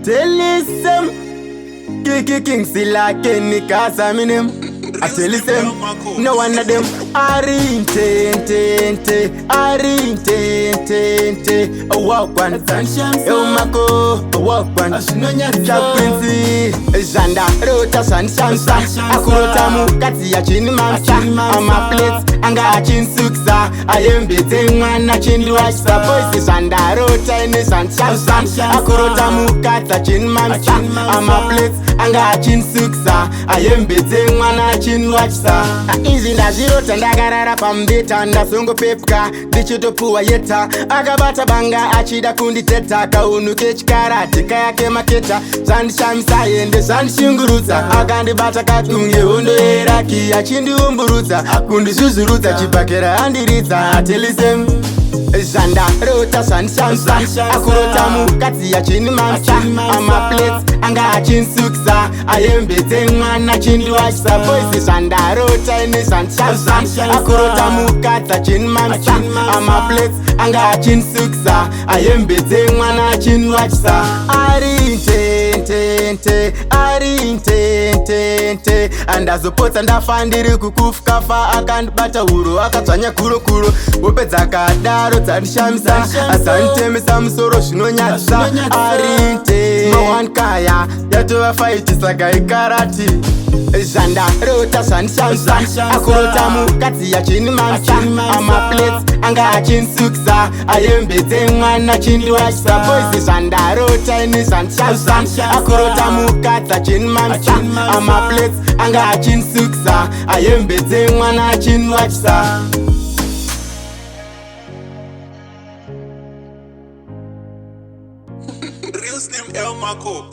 Tell them, Kingsley like any Gaza minim. I tell them, no one of them are intente, a walk one, Marko, a walk one, Prince, Zvandarota, Sansa, Akurota, Katia, Chinimasa, Ama plates, Anga Chin Suksa, I am beating one, a chin watch the voices, Zvandarota, and Sansa, Akurota, Mukata, Chinimasa, Ama plates, Anga Chin Suksa, I am beating one, a chin watch the easy na zero tandagarara pambeta ndasongo pepka dichitopuwa yeta akabata banga achida kundi teta kaunuke chikarati kayake maketa zandishamisa yende zandishingurutsa akandibata katunge hondo yeraki achindiumburutsa kundizuzurutsa chipakera andiritsa atelisem Zvandarota Sansa, Akurota mukati ya chini mansa, Ama plates, anga achin suksa, I am beating man achin duashsa, voice Zvandarota ini Sansa, Akurota mukati chini mansa, Ama plates, anga achin suksa, I am beating man achin duashsa. Ari intente, andazopotsa ndafandiri kukufukafa akandibata uro akatsvanya kurokuro wopedza kadaro dzandishamisa asanditemesa musoro zvinonyadzisa ari inte mawankaya yatova faiti saka ikarati Zvandarota Sansa, Akurota mukati ya chini mansa, Ama plates, anga achin suksa, I am beating one achin duashsa, voice Zvandarota ini Sansa, Akurota mukati chini mansa, Ama plates, anga achin suksa, I am beating one achin duashsa. RealslimLmarko.